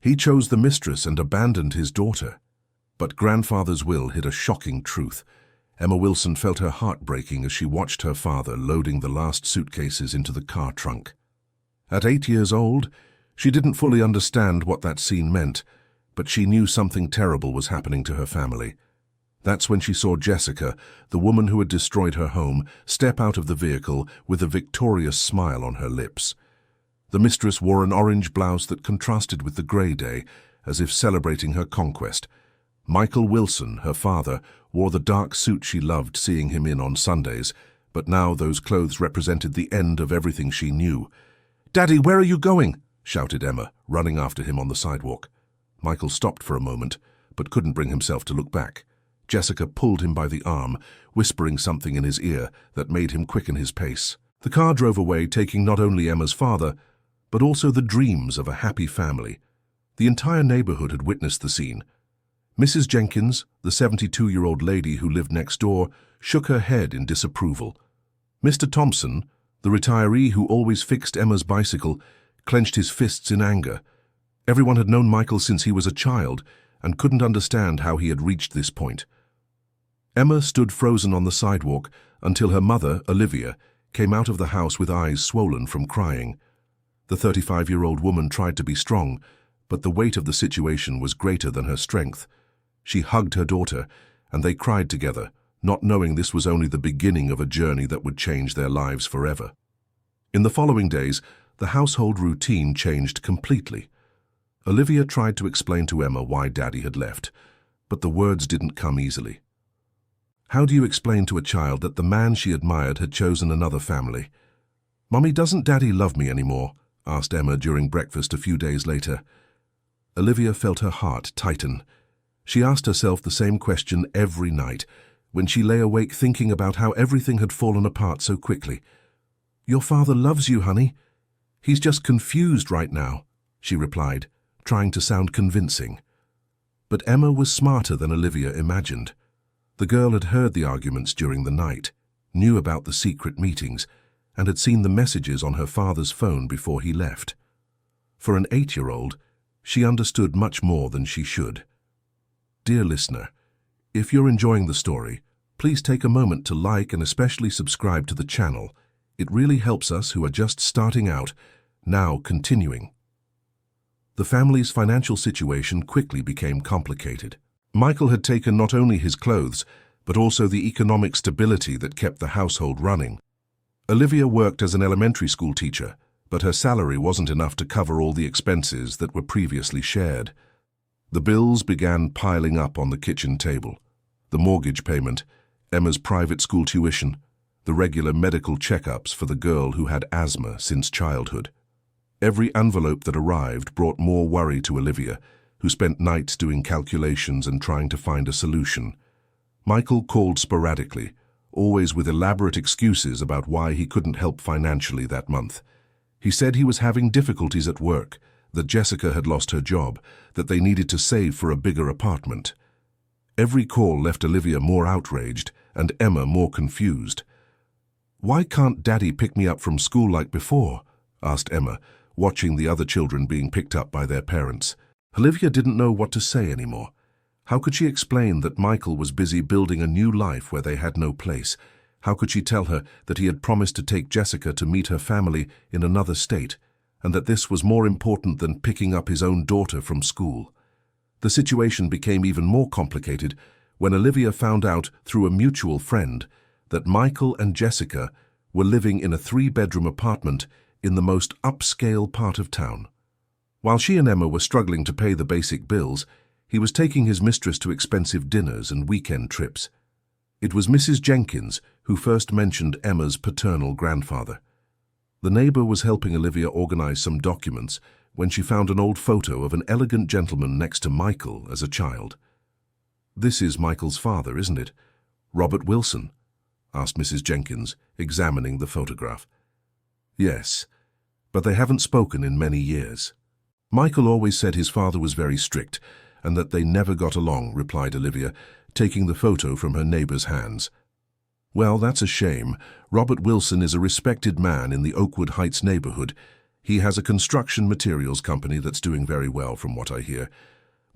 He chose the mistress and abandoned his daughter. But grandfather's will hid a shocking truth. Emma Wilson felt her heart breaking as she watched her father loading the last suitcases into the car trunk. At 8 years old, she didn't fully understand what that scene meant, but she knew something terrible was happening to her family. That's when she saw Jessica, the woman who had destroyed her home, step out of the vehicle with a victorious smile on her lips. The mistress wore an orange blouse that contrasted with the grey day, as if celebrating her conquest. Michael Wilson, her father, wore the dark suit she loved seeing him in on Sundays, but now those clothes represented the end of everything she knew. "Daddy, where are you going?" shouted Emma, running after him on the sidewalk. Michael stopped for a moment, but couldn't bring himself to look back. Jessica pulled him by the arm, whispering something in his ear that made him quicken his pace. The car drove away, taking not only Emma's father, but also the dreams of a happy family. The entire neighborhood had witnessed the scene. Mrs. Jenkins, the 72-year-old lady who lived next door, shook her head in disapproval. Mr. Thompson, the retiree who always fixed Emma's bicycle, clenched his fists in anger. Everyone had known Michael since he was a child and couldn't understand how he had reached this point. Emma stood frozen on the sidewalk until her mother, Olivia, came out of the house with eyes swollen from crying. The 35-year-old woman tried to be strong, but the weight of the situation was greater than her strength. She hugged her daughter, and they cried together, not knowing this was only the beginning of a journey that would change their lives forever. In the following days, the household routine changed completely. Olivia tried to explain to Emma why Daddy had left, but the words didn't come easily. How do you explain to a child that the man she admired had chosen another family? "Mummy, doesn't Daddy love me anymore?" asked Emma during breakfast a few days later. Olivia felt her heart tighten. She asked herself the same question every night, when she lay awake thinking about how everything had fallen apart so quickly. "Your father loves you, honey. He's just confused right now," she replied, trying to sound convincing. But Emma was smarter than Olivia imagined. The girl had heard the arguments during the night, knew about the secret meetings, and had seen the messages on her father's phone before he left. For an 8-year-old, she understood much more than she should. Dear listener, if you're enjoying the story, please take a moment to like and especially subscribe to the channel. It really helps us who are just starting out, now continuing. The family's financial situation quickly became complicated. Michael had taken not only his clothes, but also the economic stability that kept the household running. Olivia worked as an elementary school teacher, but her salary wasn't enough to cover all the expenses that were previously shared. The bills began piling up on the kitchen table. The mortgage payment, Emma's private school tuition, the regular medical checkups for the girl who had asthma since childhood. Every envelope that arrived brought more worry to Olivia, who spent nights doing calculations and trying to find a solution. Michael called sporadically, always with elaborate excuses about why he couldn't help financially that month. He said he was having difficulties at work, that Jessica had lost her job, that they needed to save for a bigger apartment. Every call left Olivia more outraged and Emma more confused. "Why can't Daddy pick me up from school like before?" asked Emma, watching the other children being picked up by their parents. Olivia didn't know what to say anymore. How could she explain that Michael was busy building a new life where they had no place? How could she tell her that he had promised to take Jessica to meet her family in another state, and that this was more important than picking up his own daughter from school? The situation became even more complicated when Olivia found out through a mutual friend that Michael and Jessica were living in a 3-bedroom apartment in the most upscale part of town. While she and Emma were struggling to pay the basic bills, he was taking his mistress to expensive dinners and weekend trips. It was Mrs. Jenkins who first mentioned Emma's paternal grandfather. The neighbor was helping Olivia organize some documents when she found an old photo of an elegant gentleman next to Michael as a child. "This is Michael's father, isn't it? Robert Wilson?" asked Mrs. Jenkins, examining the photograph. "Yes, but they haven't spoken in many years." "Michael always said his father was very strict and that they never got along," replied Olivia, taking the photo from her neighbor's hands. "Well, that's a shame. Robert Wilson is a respected man in the Oakwood Heights neighborhood. He has a construction materials company that's doing very well from what I hear.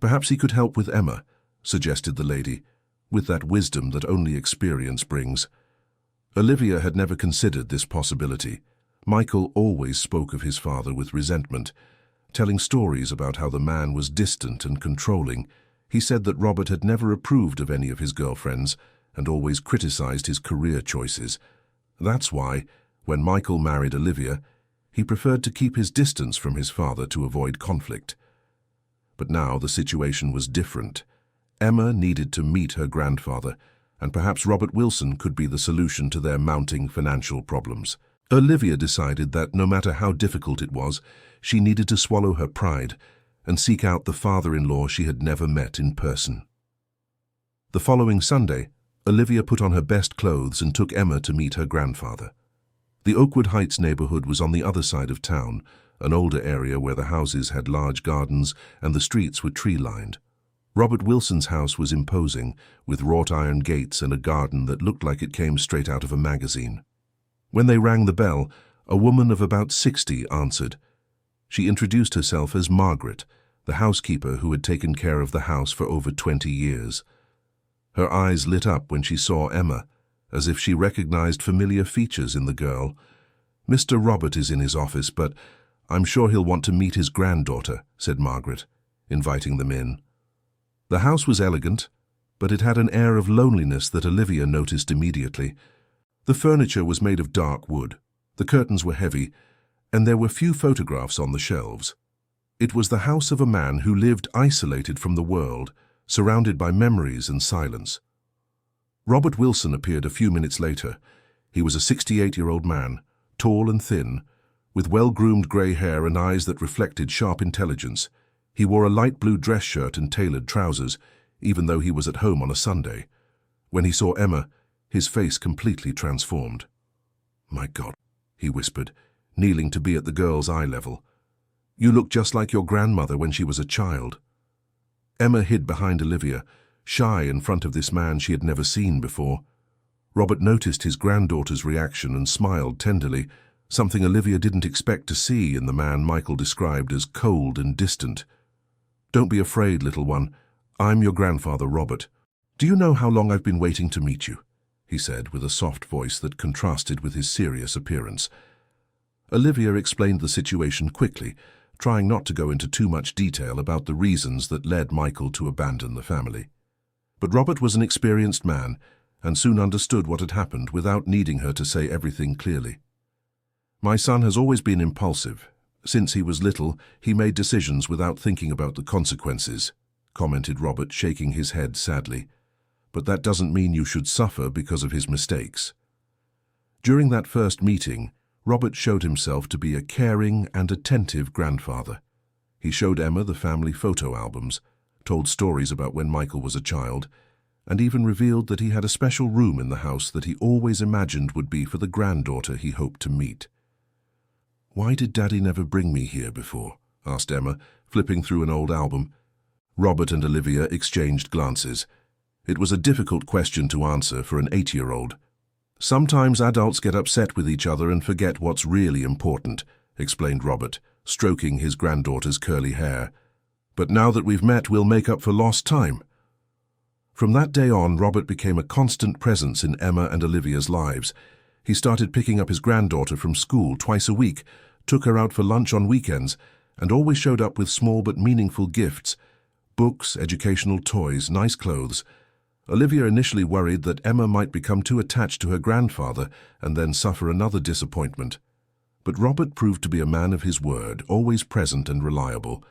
Perhaps he could help with Emma, suggested the lady, with that wisdom that only experience brings. Olivia had never considered this possibility. Michael always spoke of his father with resentment, telling stories about how the man was distant and controlling. He said that Robert had never approved of any of his girlfriends and always criticized his career choices. That's why, when Michael married Olivia, he preferred to keep his distance from his father to avoid conflict. But now the situation was different. Emma needed to meet her grandfather, and perhaps Robert Wilson could be the solution to their mounting financial problems. Olivia decided that no matter how difficult it was, she needed to swallow her pride and seek out the father-in-law she had never met in person. The following Sunday, Olivia put on her best clothes and took Emma to meet her grandfather. The Oakwood Heights neighborhood was on the other side of town, an older area where the houses had large gardens and the streets were tree-lined. Robert Wilson's house was imposing, with wrought-iron gates and a garden that looked like it came straight out of a magazine. When they rang the bell, a woman of about 60 answered. She introduced herself as Margaret, the housekeeper who had taken care of the house for over 20 years. Her eyes lit up when she saw Emma, as if she recognized familiar features in the girl. "Mr. Robert is in his office, but I'm sure he'll want to meet his granddaughter," said Margaret, inviting them in. The house was elegant, but it had an air of loneliness that Olivia noticed immediately. The furniture was made of dark wood, the curtains were heavy, and there were few photographs on the shelves. It was the house of a man who lived isolated from the world, surrounded by memories and silence. Robert Wilson appeared a few minutes later. He was a 68-year-old man, tall and thin, with well-groomed grey hair and eyes that reflected sharp intelligence. He wore a light blue dress shirt and tailored trousers, even though he was at home on a Sunday. When he saw Emma, his face completely transformed. "My God," he whispered, kneeling to be at the girl's eye level. "You look just like your grandmother when she was a child." Emma hid behind Olivia, shy in front of this man she had never seen before. Robert noticed his granddaughter's reaction and smiled tenderly, something Olivia didn't expect to see in the man Michael described as cold and distant. "Don't be afraid, little one. I'm your grandfather, Robert. Do you know how long I've been waiting to meet you?" he said with a soft voice that contrasted with his serious appearance. Olivia explained the situation quickly, trying not to go into too much detail about the reasons that led Michael to abandon the family. But Robert was an experienced man and soon understood what had happened without needing her to say everything clearly. "My son has always been impulsive. Since he was little, he made decisions without thinking about the consequences," commented Robert, shaking his head sadly. "But that doesn't mean you should suffer because of his mistakes." During that first meeting, Robert showed himself to be a caring and attentive grandfather. He showed Emma the family photo albums, told stories about when Michael was a child, and even revealed that he had a special room in the house that he always imagined would be for the granddaughter he hoped to meet. "Why did Daddy never bring me here before?" asked Emma, flipping through an old album. Robert and Olivia exchanged glances. It was a difficult question to answer for an 8-year-old. "Sometimes adults get upset with each other and forget what's really important," explained Robert, stroking his granddaughter's curly hair. "But now that we've met, we'll make up for lost time." From that day on, Robert became a constant presence in Emma and Olivia's lives. He started picking up his granddaughter from school twice a week, took her out for lunch on weekends, and always showed up with small but meaningful gifts: books, educational toys, nice clothes. Olivia initially worried that Emma might become too attached to her grandfather and then suffer another disappointment. But Robert proved to be a man of his word, always present and reliable.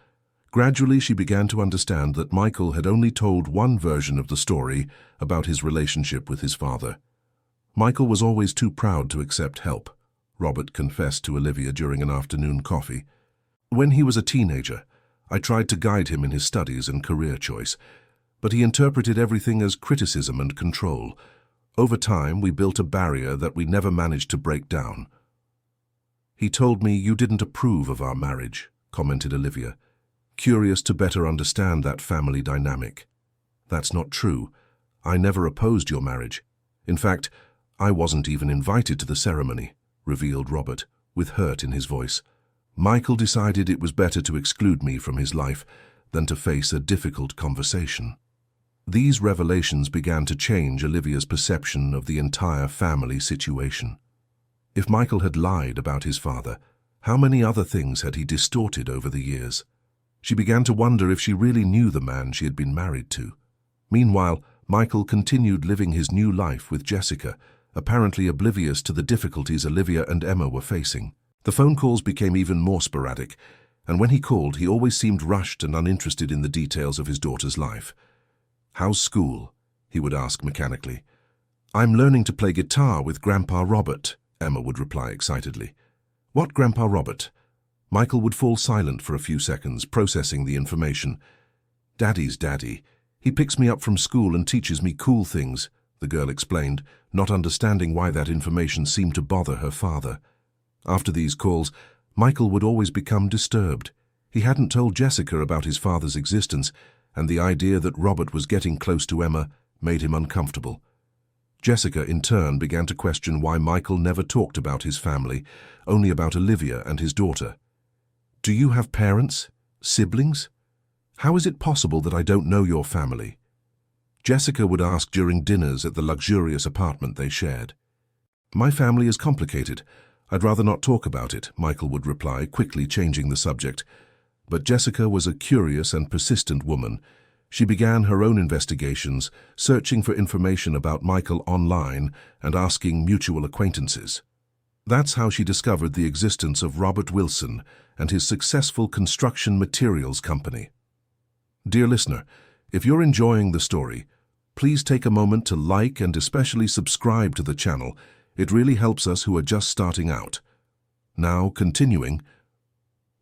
Gradually, she began to understand that Michael had only told one version of the story about his relationship with his father. Michael was always too proud to accept help, Robert confessed to Olivia during an afternoon coffee. "When he was a teenager, I tried to guide him in his studies and career choice, but he interpreted everything as criticism and control. Over time, we built a barrier that we never managed to break down." "He told me you didn't approve of our marriage," commented Olivia, curious to better understand that family dynamic. "That's not true. I never opposed your marriage. In fact, I wasn't even invited to the ceremony," revealed Robert, with hurt in his voice. Michael decided it was better to exclude me from his life than to face a difficult conversation. These revelations began to change Olivia's perception of the entire family situation. If Michael had lied about his father, how many other things had he distorted over the years? She began to wonder if she really knew the man she had been married to. Meanwhile, Michael continued living his new life with Jessica, apparently oblivious to the difficulties Olivia and Emma were facing. The phone calls became even more sporadic, and when he called, he always seemed rushed and uninterested in the details of his daughter's life. "How's school?" he would ask mechanically. "I'm learning to play guitar with Grandpa Robert," Emma would reply excitedly. "What Grandpa Robert?" Michael would fall silent for a few seconds, processing the information. "Daddy's daddy. He picks me up from school and teaches me cool things," the girl explained, not understanding why that information seemed to bother her father. After these calls, Michael would always become disturbed. He hadn't told Jessica about his father's existence, and the idea that Robert was getting close to Emma made him uncomfortable. Jessica, in turn, began to question why Michael never talked about his family, only about Olivia and his daughter. "Do you have parents? Siblings? How is it possible that I don't know your family?" Jessica would ask during dinners at the luxurious apartment they shared. "My family is complicated. I'd rather not talk about it," Michael would reply, quickly changing the subject. But Jessica was a curious and persistent woman. She began her own investigations, searching for information about Michael online and asking mutual acquaintances. That's how she discovered the existence of Robert Wilson and his successful construction materials company. Dear listener, if you're enjoying the story, please take a moment to like and especially subscribe to the channel. It really helps us who are just starting out. Now, continuing,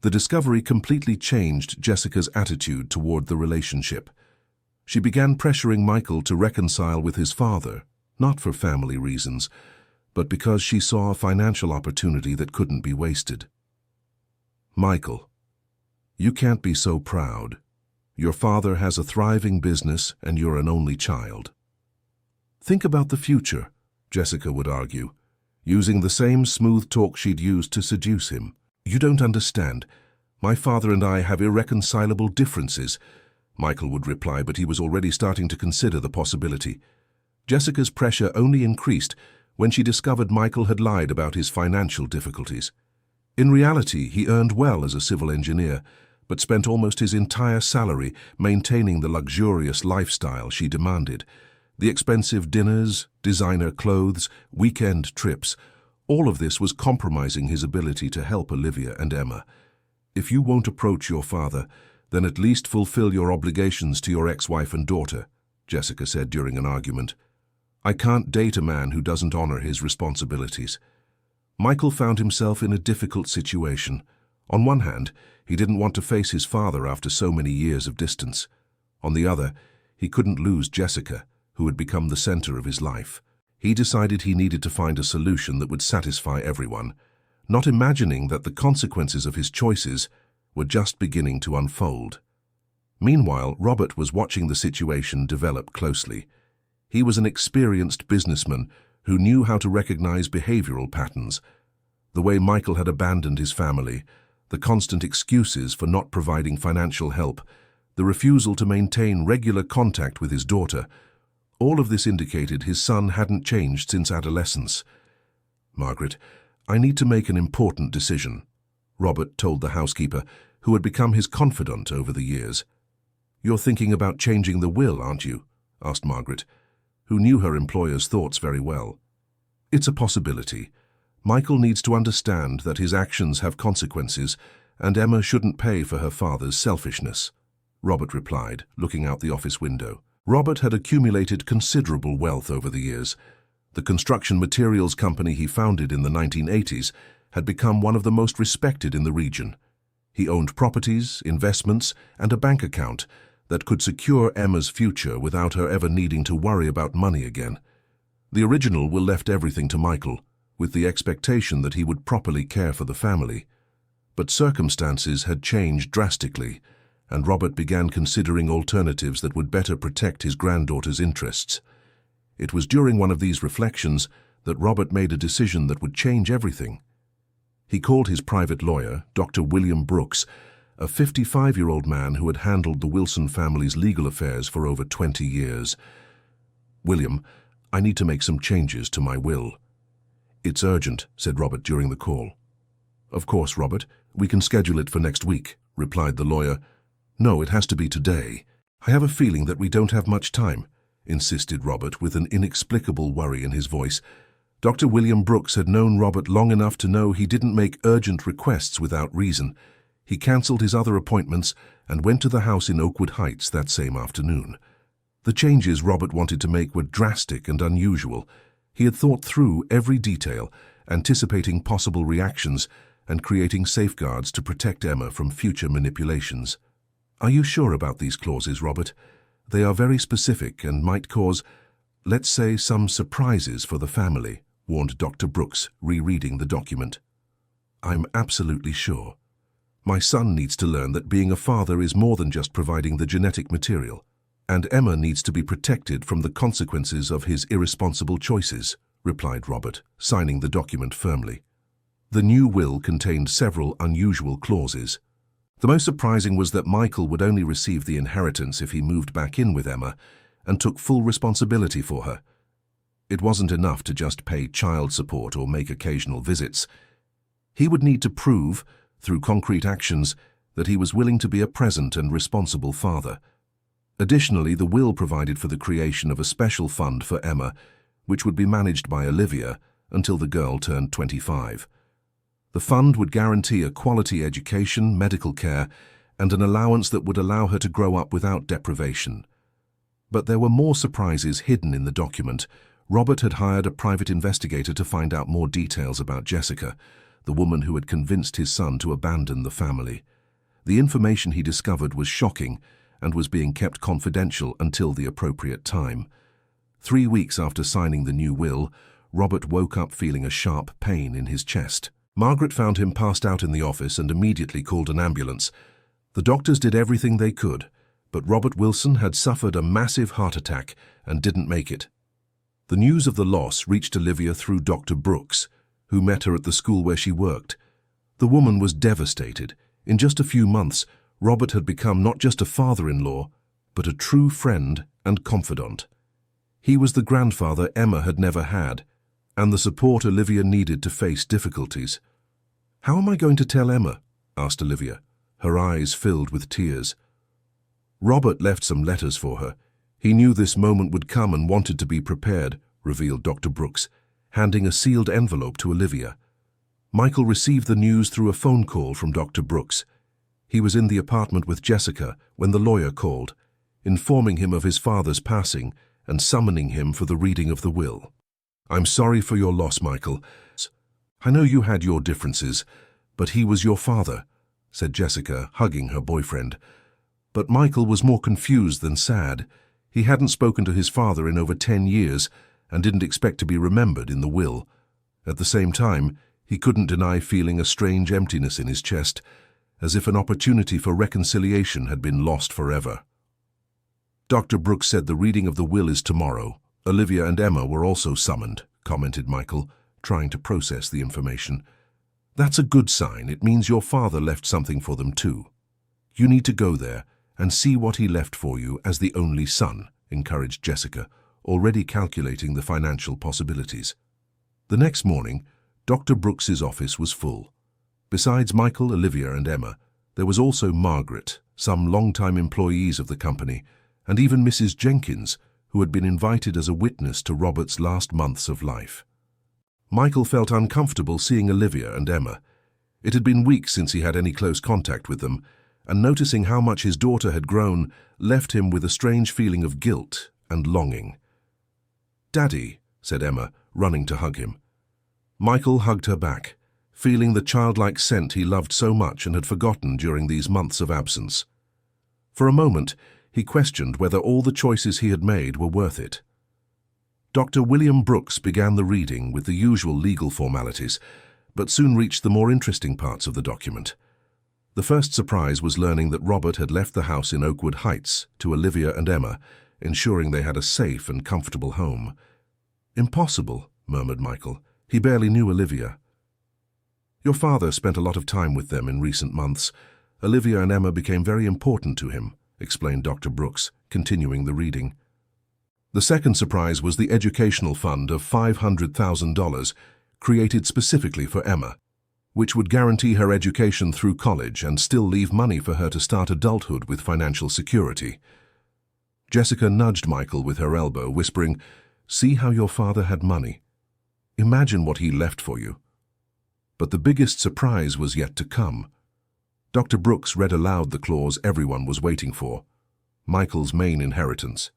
the discovery completely changed Jessica's attitude toward the relationship. She began pressuring Michael to reconcile with his father, not for family reasons, but because she saw a financial opportunity that couldn't be wasted. "Michael, you can't be so proud. Your father has a thriving business and you're an only child. Think about the future," Jessica would argue, using the same smooth talk she'd used to seduce him. "You don't understand. My father and I have irreconcilable differences," Michael would reply, but he was already starting to consider the possibility. Jessica's pressure only increased when she discovered Michael had lied about his financial difficulties. In reality, he earned well as a civil engineer, but spent almost his entire salary maintaining the luxurious lifestyle she demanded. The expensive dinners, designer clothes, weekend trips, all of this was compromising his ability to help Olivia and Emma. "If you won't approach your father, then at least fulfill your obligations to your ex-wife and daughter," Jessica said during an argument. "I can't date a man who doesn't honor his responsibilities." Michael found himself in a difficult situation. On one hand, he didn't want to face his father after so many years of distance. On the other, he couldn't lose Jessica, who had become the center of his life. He decided he needed to find a solution that would satisfy everyone, not imagining that the consequences of his choices were just beginning to unfold. Meanwhile, Robert was watching the situation develop closely. He was an experienced businessman who knew how to recognize behavioral patterns. The way Michael had abandoned his family, the constant excuses for not providing financial help, the refusal to maintain regular contact with his daughter, all of this indicated his son hadn't changed since adolescence. "Margaret, I need to make an important decision," Robert told the housekeeper, who had become his confidant over the years. "You're thinking about changing the will, aren't you?" asked Margaret, who knew her employer's thoughts very well. "It's a possibility. Michael needs to understand that his actions have consequences, and Emma shouldn't pay for her father's selfishness," Robert replied, looking out the office window. Robert had accumulated considerable wealth over the years. The construction materials company he founded in the 1980s had become one of the most respected in the region. He owned properties, investments, and a bank account that could secure Emma's future without her ever needing to worry about money again. The original will left everything to Michael, with the expectation that he would properly care for the family. But circumstances had changed drastically, and Robert began considering alternatives that would better protect his granddaughter's interests. It was during one of these reflections that Robert made a decision that would change everything. He called his private lawyer, Dr. William Brooks, a 55-year-old man who had handled the Wilson family's legal affairs for over 20 years. "William, I need to make some changes to my will." "It's urgent," said Robert during the call. "Of course, Robert. We can schedule it for next week," replied the lawyer. "No, it has to be today. I have a feeling that we don't have much time," insisted Robert with an inexplicable worry in his voice. Dr. William Brooks had known Robert long enough to know he didn't make urgent requests without reason. He cancelled his other appointments and went to the house in Oakwood Heights that same afternoon. The changes Robert wanted to make were drastic and unusual. He had thought through every detail, anticipating possible reactions and creating safeguards to protect Emma from future manipulations. "Are you sure about these clauses, Robert? They are very specific and might cause, let's say, some surprises for the family," warned Dr. Brooks, rereading the document. "I'm absolutely sure. My son needs to learn that being a father is more than just providing the genetic material. And Emma needs to be protected from the consequences of his irresponsible choices," replied Robert, signing the document firmly. The new will contained several unusual clauses. The most surprising was that Michael would only receive the inheritance if he moved back in with Emma and took full responsibility for her. It wasn't enough to just pay child support or make occasional visits. He would need to prove, through concrete actions, that he was willing to be a present and responsible father. Additionally, the will provided for the creation of a special fund for Emma, which would be managed by Olivia until the girl turned 25. The fund would guarantee a quality education, medical care, and an allowance that would allow her to grow up without deprivation. But there were more surprises hidden in the document. Robert had hired a private investigator to find out more details about Jessica, the woman who had convinced his son to abandon the family. The information he discovered was shocking and was being kept confidential until the appropriate time. 3 weeks after signing the new will, Robert woke up feeling a sharp pain in his chest. Margaret found him passed out in the office and immediately called an ambulance. The doctors did everything they could, but Robert Wilson had suffered a massive heart attack and didn't make it. The news of the loss reached Olivia through Dr. Brooks, who met her at the school where she worked. The woman was devastated. In just a few months, Robert had become not just a father-in-law, but a true friend and confidant. He was the grandfather Emma had never had, and the support Olivia needed to face difficulties. "How am I going to tell Emma?" asked Olivia, her eyes filled with tears. "Robert left some letters for her. He knew this moment would come and wanted to be prepared," revealed Dr. Brooks, handing a sealed envelope to Olivia. Michael received the news through a phone call from Dr. Brooks. He was in the apartment with Jessica when the lawyer called, informing him of his father's passing and summoning him for the reading of the will. "I'm sorry for your loss, Michael. I know you had your differences, but he was your father," said Jessica, hugging her boyfriend. But Michael was more confused than sad. He hadn't spoken to his father in over 10 years and didn't expect to be remembered in the will. At the same time, he couldn't deny feeling a strange emptiness in his chest, as if an opportunity for reconciliation had been lost forever. "Dr. Brooks said the reading of the will is tomorrow. Olivia and Emma were also summoned," commented Michael, trying to process the information. "That's a good sign. It means your father left something for them too. You need to go there and see what he left for you as the only son," encouraged Jessica, already calculating the financial possibilities. The next morning, Dr. Brooks's office was full. Besides Michael, Olivia, and Emma, there was also Margaret, some long-time employees of the company, and even Mrs. Jenkins, who had been invited as a witness to Robert's last months of life. Michael felt uncomfortable seeing Olivia and Emma. It had been weeks since he had any close contact with them, and noticing how much his daughter had grown left him with a strange feeling of guilt and longing. "Daddy," said Emma, running to hug him. Michael hugged her back, feeling the childlike scent he loved so much and had forgotten during these months of absence. For a moment, he questioned whether all the choices he had made were worth it. Dr. William Brooks began the reading with the usual legal formalities, but soon reached the more interesting parts of the document. The first surprise was learning that Robert had left the house in Oakwood Heights to Olivia and Emma, ensuring they had a safe and comfortable home. "Impossible," murmured Michael. "He barely knew Olivia." Your father spent a lot of time with them in recent months. Olivia and Emma became very important to him, explained Dr. Brooks, continuing the reading. The second surprise was the educational fund of $500,000 created specifically for Emma, which would guarantee her education through college and still leave money for her to start adulthood with financial security. Jessica nudged Michael with her elbow, whispering, "See how your father had money. Imagine what he left for you." But the biggest surprise was yet to come. Dr. Brooks read aloud the clause everyone was waiting for: Michael's main inheritance.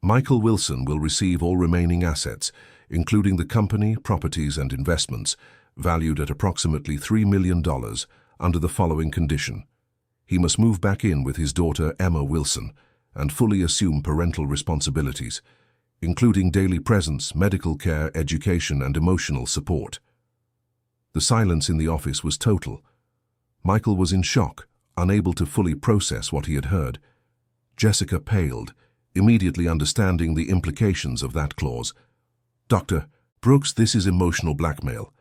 Michael Wilson will receive all remaining assets, including the company, properties, and investments, valued at approximately $3 million, under the following condition. He must move back in with his daughter Emma Wilson and fully assume parental responsibilities, including daily presence, medical care, education, and emotional support. The silence in the office was total. Michael was in shock, unable to fully process what he had heard. Jessica paled, immediately understanding the implications of that clause. "Dr. Brooks, this is emotional blackmail.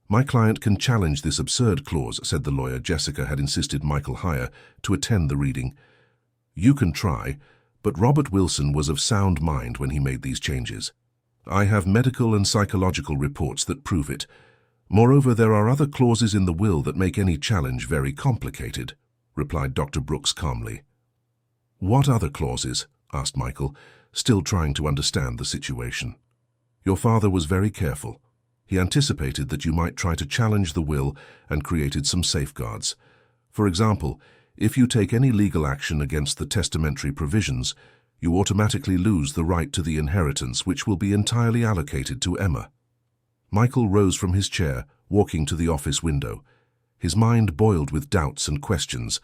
My client can challenge this absurd clause," said the lawyer Jessica had insisted Michael hire to attend the reading. "You can try, but Robert Wilson was of sound mind when he made these changes. I have medical and psychological reports that prove it. Moreover, there are other clauses in the will that make any challenge very complicated," replied Dr. Brooks calmly. "What other clauses?" asked Michael, still trying to understand the situation. "Your father was very careful. He anticipated that you might try to challenge the will and created some safeguards. For example, if you take any legal action against the testamentary provisions, you automatically lose the right to the inheritance, which will be entirely allocated to Emma." Michael rose from his chair, walking to the office window. His mind boiled with doubts and questions.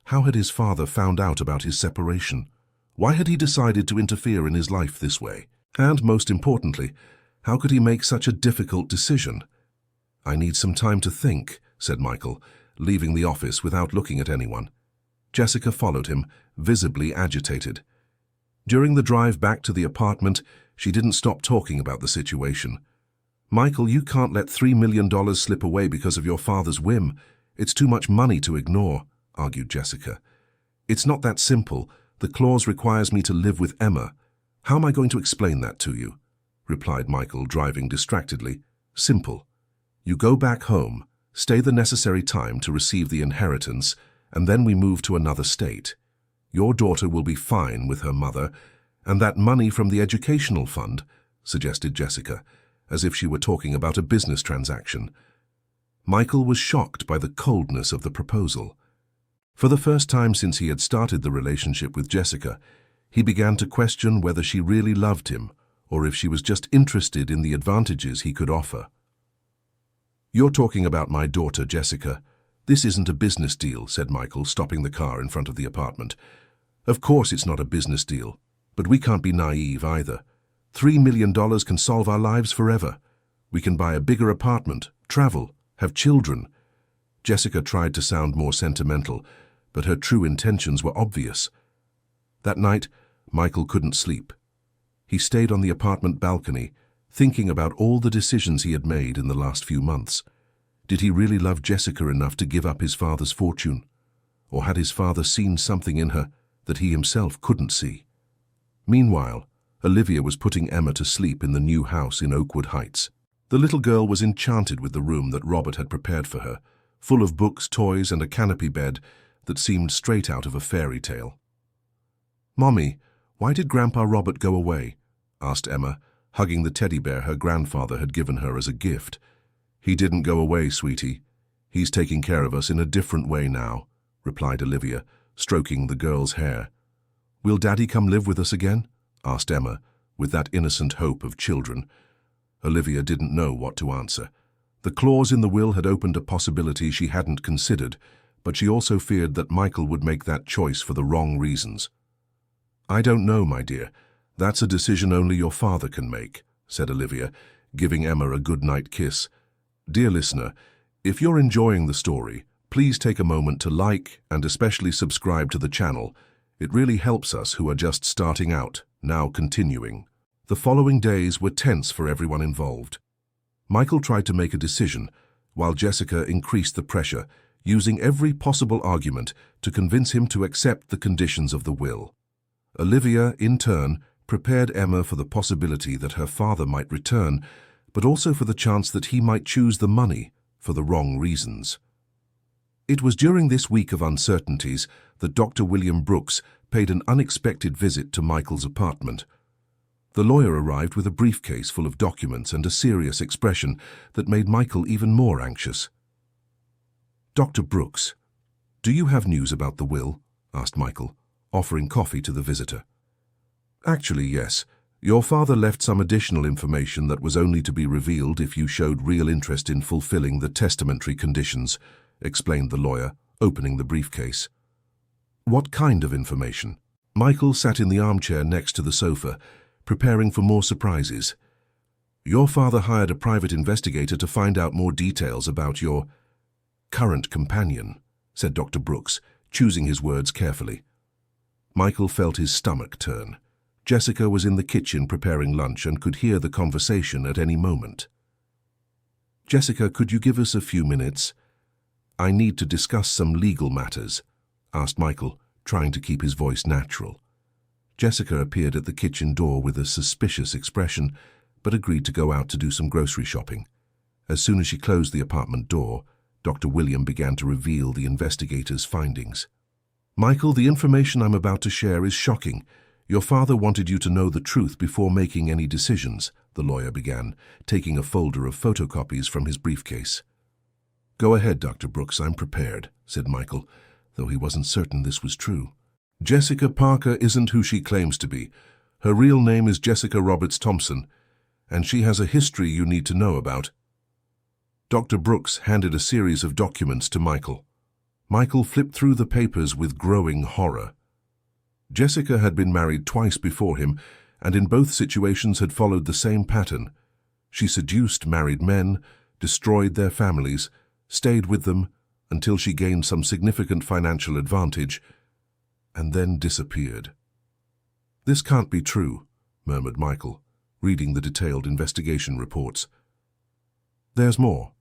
How had his father found out about his separation? Why had he decided to interfere in his life this way? And most importantly, how could he make such a difficult decision? "I need some time to think," said Michael, leaving the office without looking at anyone. Jessica followed him, visibly agitated. During the drive back to the apartment, she didn't stop talking about the situation. "Michael, you can't let $3 million slip away because of your father's whim. It's too much money to ignore," argued Jessica. "It's not that simple. The clause requires me to live with Emma. How am I going to explain that to you?" replied Michael, driving distractedly. "Simple. You go back home, stay the necessary time to receive the inheritance, and then we move to another state. Your daughter will be fine with her mother, and that money from the educational fund," suggested Jessica, as if she were talking about a business transaction. Michael was shocked by the coldness of the proposal. For the first time since he had started the relationship with Jessica, he began to question whether she really loved him, or if she was just interested in the advantages he could offer. "You're talking about my daughter, Jessica. This isn't a business deal," said Michael, stopping the car in front of the apartment. "Of course it's not a business deal, but we can't be naive either. $3 million can solve our lives forever. We can buy a bigger apartment, travel, have children." Jessica tried to sound more sentimental, but her true intentions were obvious. That night, Michael couldn't sleep. He stayed on the apartment balcony, thinking about all the decisions he had made in the last few months. Did he really love Jessica enough to give up his father's fortune? Or had his father seen something in her that he himself couldn't see? Meanwhile, Olivia was putting Emma to sleep in the new house in Oakwood Heights. The little girl was enchanted with the room that Robert had prepared for her, full of books, toys, and a canopy bed that seemed straight out of a fairy tale. "Mommy, why did Grandpa Robert go away?" asked Emma, hugging the teddy bear her grandfather had given her as a gift. "He didn't go away, sweetie. He's taking care of us in a different way now," replied Olivia, stroking the girl's hair. "Will Daddy come live with us again?" asked Emma, with that innocent hope of children. Olivia didn't know what to answer. The clause in the will had opened a possibility she hadn't considered, but she also feared that Michael would make that choice for the wrong reasons. "I don't know, my dear. That's a decision only your father can make," said Olivia, giving Emma a good-night kiss. Dear listener, if you're enjoying the story, please take a moment to like and especially subscribe to the channel. It really helps us who are just starting out, now continuing. The following days were tense for everyone involved. Michael tried to make a decision, while Jessica increased the pressure, using every possible argument to convince him to accept the conditions of the will. Olivia, in turn, prepared Emma for the possibility that her father might return, but also for the chance that he might choose the money for the wrong reasons. It was during this week of uncertainties that Dr. William Brooks paid an unexpected visit to Michael's apartment. The lawyer arrived with a briefcase full of documents and a serious expression that made Michael even more anxious. "Dr. Brooks, do you have news about the will?" asked Michael, offering coffee to the visitor. "Actually, yes. Your father left some additional information that was only to be revealed if you showed real interest in fulfilling the testamentary conditions," explained the lawyer, opening the briefcase. "What kind of information?" Michael sat in the armchair next to the sofa, preparing for more surprises. "Your father hired a private investigator to find out more details about your current companion," said Dr. Brooks, choosing his words carefully. Michael felt his stomach turn. Jessica was in the kitchen preparing lunch and could hear the conversation at any moment. "Jessica, could you give us a few minutes? I need to discuss some legal matters," asked Michael, trying to keep his voice natural. Jessica appeared at the kitchen door with a suspicious expression, but agreed to go out to do some grocery shopping. As soon as she closed the apartment door, Dr. William began to reveal the investigator's findings. "Michael, the information I'm about to share is shocking. Your father wanted you to know the truth before making any decisions," the lawyer began, taking a folder of photocopies from his briefcase. "Go ahead, Dr. Brooks, I'm prepared," said Michael, though he wasn't certain this was true. "Jessica Parker isn't who she claims to be. Her real name is Jessica Roberts Thompson, and she has a history you need to know about." Dr. Brooks handed a series of documents to Michael. Michael flipped through the papers with growing horror. Jessica had been married twice before him, and in both situations had followed the same pattern. She seduced married men, destroyed their families, stayed with them until she gained some significant financial advantage, and then disappeared. "This can't be true," murmured Michael, reading the detailed investigation reports. "There's more.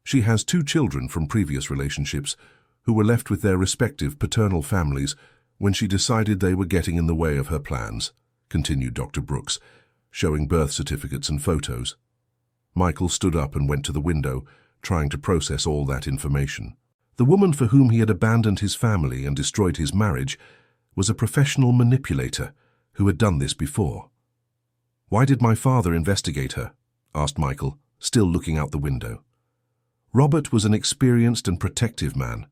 She has 2 children from previous relationships who were left with their respective paternal families when she decided they were getting in the way of her plans," continued Dr. Brooks, showing birth certificates and photos. Michael stood up and went to the window, trying to process all that information. The woman for whom he had abandoned his family and destroyed his marriage was a professional manipulator who had done this before. "Why did my father investigate her?" asked Michael, still looking out the window. "Robert was an experienced and protective man.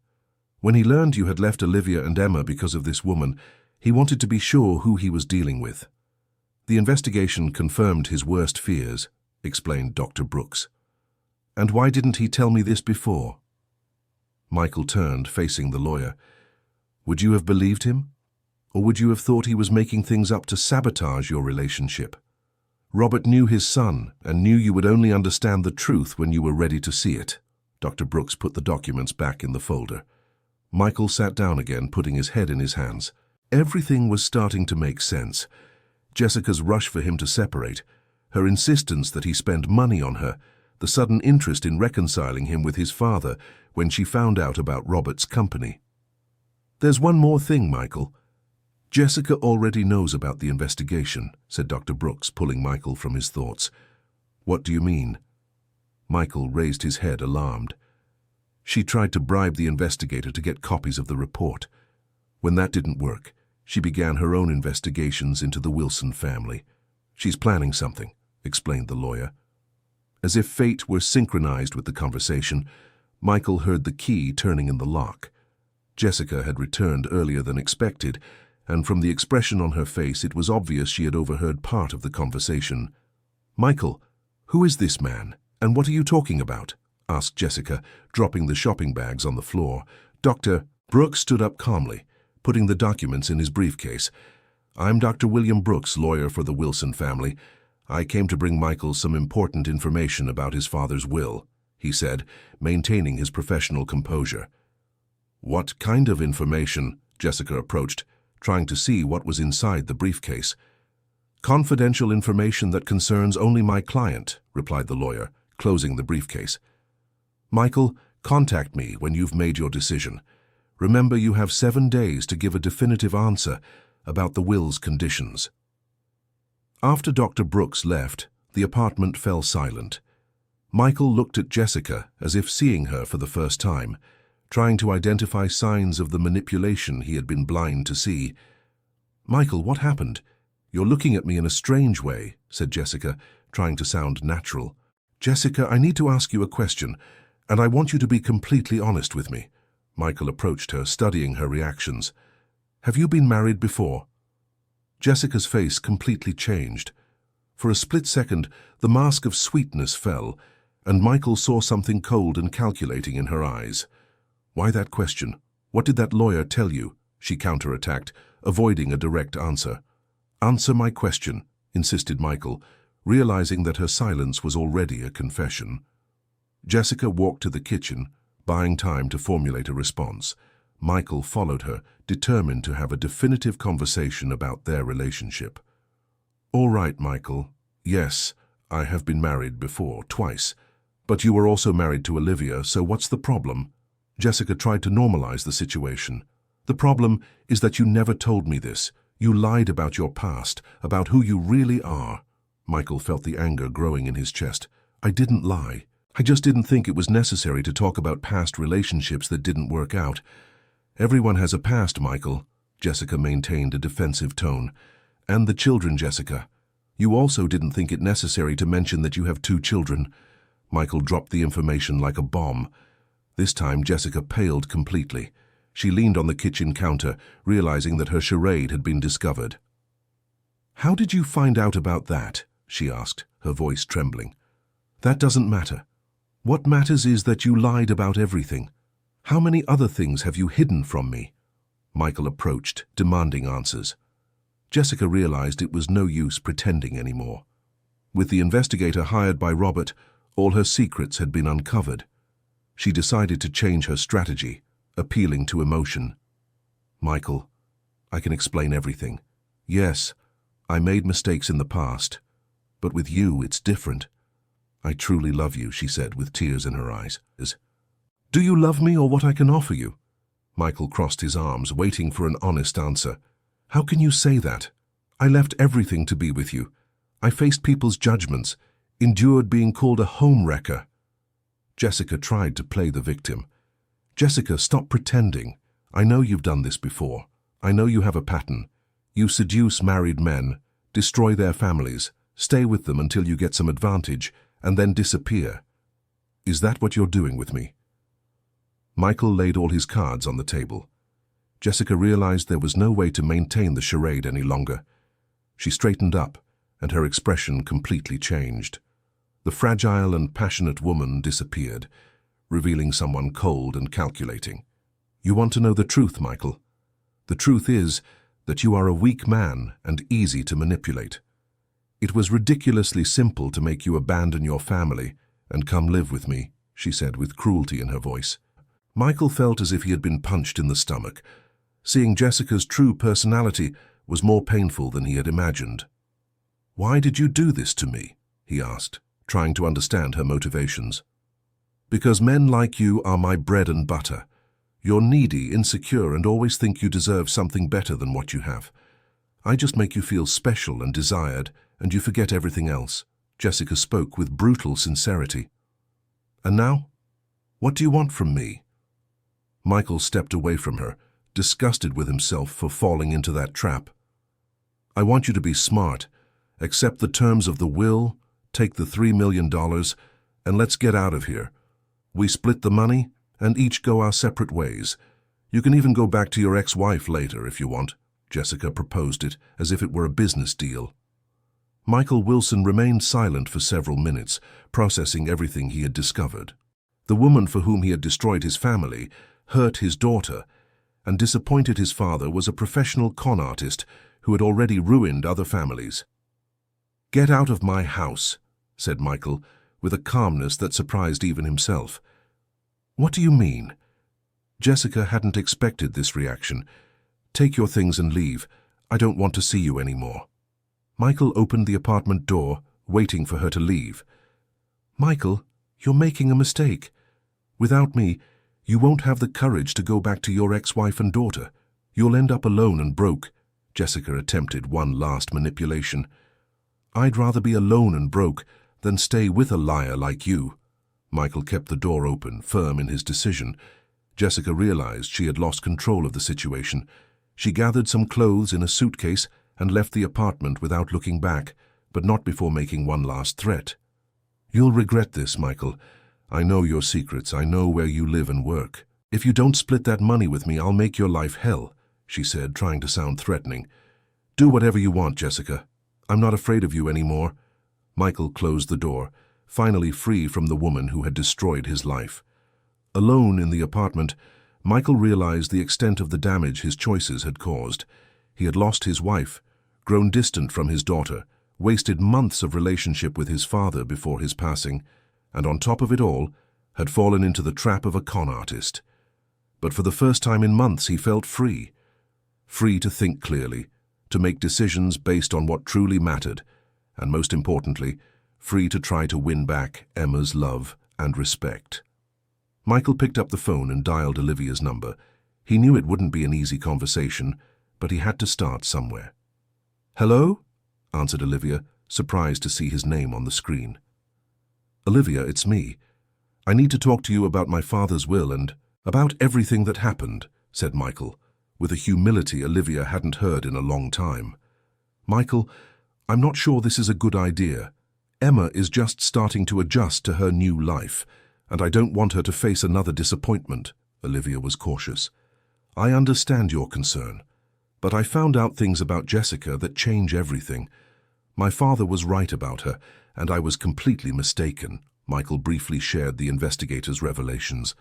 When he learned you had left Olivia and Emma because of this woman, he wanted to be sure who he was dealing with. The investigation confirmed his worst fears," explained Dr. Brooks. "And why didn't he tell me this before?" Michael turned, facing the lawyer. "Would you have believed him? Or would you have thought he was making things up to sabotage your relationship? Robert knew his son and knew you would only understand the truth when you were ready to see it." Dr. Brooks put the documents back in the folder. Michael sat down again, putting his head in his hands. Everything was starting to make sense. Jessica's rush for him to separate, her insistence that he spend money on her, the sudden interest in reconciling him with his father when she found out about Robert's company. "There's one more thing, Michael. Jessica already knows about the investigation," said Dr. Brooks, pulling Michael from his thoughts. "What do you mean?" Michael raised his head, alarmed. "She tried to bribe the investigator to get copies of the report. When that didn't work, she began her own investigations into the Wilson family. She's planning something," explained the lawyer. As if fate were synchronized with the conversation, Michael heard the key turning in the lock. Jessica had returned earlier than expected, and from the expression on her face it was obvious she had overheard part of the conversation. "Michael, who is this man, and what are you talking about?" asked Jessica, dropping the shopping bags on the floor. Dr. Brooks stood up calmly, putting the documents in his briefcase. "I'm Dr. William Brooks, lawyer for the Wilson family. I came to bring Michael some important information about his father's will," he said, maintaining his professional composure. "What kind of information?" Jessica approached, trying to see what was inside the briefcase. "Confidential information that concerns only my client," replied the lawyer, closing the briefcase. Michael, contact me when you've made your decision. Remember, you have 7 days to give a definitive answer about the will's conditions. After Dr. Brooks left, the apartment fell silent. Michael looked at Jessica as if seeing her for the first time, trying to identify signs of the manipulation he had been blind to see. "Michael, what happened? You're looking at me in a strange way," said Jessica, trying to sound natural. "Jessica, I need to ask you a question, and I want you to be completely honest with me." Michael approached her, studying her reactions. "Have you been married before?" Jessica's face completely changed. For a split second, the mask of sweetness fell, and Michael saw something cold and calculating in her eyes. "Why that question? What did that lawyer tell you?" she counterattacked, avoiding a direct answer. "Answer my question," insisted Michael, realizing that her silence was already a confession. Jessica walked to the kitchen, buying time to formulate a response. Michael followed her, determined to have a definitive conversation about their relationship. "All right, Michael. Yes, I have been married before, twice. But you were also married to Olivia, so what's the problem?" Jessica tried to normalize the situation. "The problem is that you never told me this. You lied about your past, about who you really are." Michael felt the anger growing in his chest. "I didn't lie. I just didn't think it was necessary to talk about past relationships that didn't work out." "Everyone has a past, Michael." Jessica maintained a defensive tone. "And the children, Jessica. You also didn't think it necessary to mention that you have 2 children." Michael dropped the information like a bomb. This time Jessica paled completely. She leaned on the kitchen counter, realizing that her charade had been discovered. "How did you find out about that?" she asked, her voice trembling. "That doesn't matter. What matters is that you lied about everything. How many other things have you hidden from me?" Michael approached, demanding answers. Jessica realized it was no use pretending anymore. With the investigator hired by Robert, all her secrets had been uncovered. She decided to change her strategy, appealing to emotion. "Michael, I can explain everything. Yes, I made mistakes in the past, but with you it's different. I truly love you," she said with tears in her eyes. "Do you love me or what I can offer you?" Michael crossed his arms, waiting for an honest answer. "How can you say that? I left everything to be with you. I faced people's judgments, endured being called a home wrecker." Jessica tried to play the victim. "Jessica, stop pretending. I know you've done this before. I know you have a pattern. You seduce married men, destroy their families, stay with them until you get some advantage, and then disappear. Is that what you're doing with me?" Michael laid all his cards on the table. Jessica realized there was no way to maintain the charade any longer. She straightened up, and her expression completely changed. The fragile and passionate woman disappeared, revealing someone cold and calculating. "You want to know the truth, Michael? The truth is that you are a weak man and easy to manipulate. It was ridiculously simple to make you abandon your family and come live with me," she said with cruelty in her voice. Michael felt as if he had been punched in the stomach. Seeing Jessica's true personality was more painful than he had imagined. "Why did you do this to me?" he asked, trying to understand her motivations. "Because men like you are my bread and butter. You're needy, insecure, and always think you deserve something better than what you have. I just make you feel special and desired, and you forget everything else." Jessica spoke with brutal sincerity. "And now? What do you want from me?" Michael stepped away from her, disgusted with himself for falling into that trap. "I want you to be smart. Accept the terms of the will, take the $3 million, and let's get out of here. We split the money and each go our separate ways. You can even go back to your ex-wife later if you want." Jessica proposed it as if it were a business deal. Michael Wilson remained silent for several minutes, processing everything he had discovered. The woman for whom he had destroyed his family, hurt his daughter, and disappointed his father was a professional con artist who had already ruined other families. "Get out of my house," said Michael, with a calmness that surprised even himself. "What do you mean?" Jessica hadn't expected this reaction. "Take your things and leave. I don't want to see you anymore." Michael opened the apartment door, waiting for her to leave. "Michael, you're making a mistake. Without me, you won't have the courage to go back to your ex-wife and daughter. You'll end up alone and broke. Jessica attempted one last manipulation. I'd rather be alone and broke than stay with a liar like you. Michael kept the door open, firm in his decision. Jessica realized she had lost control of the situation. She gathered some clothes in a suitcase and left the apartment without looking back, but not before making one last threat. You'll regret this, Michael. I know your secrets. I know where you live and work. If you don't split that money with me, I'll make your life hell, she said, trying to sound threatening. Do whatever you want, Jessica. I'm not afraid of you anymore. Michael closed the door, finally free from the woman who had destroyed his life. Alone in the apartment, Michael realized the extent of the damage his choices had caused. He had lost his wife, grown distant from his daughter, wasted months of relationship with his father before his passing, and on top of it all, had fallen into the trap of a con artist. But for the first time in months he felt free. Free to think clearly, to make decisions based on what truly mattered, and most importantly, free to try to win back Emma's love and respect. Michael picked up the phone and dialed Olivia's number. He knew it wouldn't be an easy conversation, but he had to start somewhere. "Hello?" answered Olivia, surprised to see his name on the screen. "Olivia, it's me. I need to talk to you about my father's will and about everything that happened," said Michael, with a humility Olivia hadn't heard in a long time. "Michael, I'm not sure this is a good idea. Emma is just starting to adjust to her new life, and I don't want her to face another disappointment," Olivia was cautious. "I understand your concern, but I found out things about Jessica that change everything. My father was right about her, and I was completely mistaken." Michael briefly shared the investigator's revelations.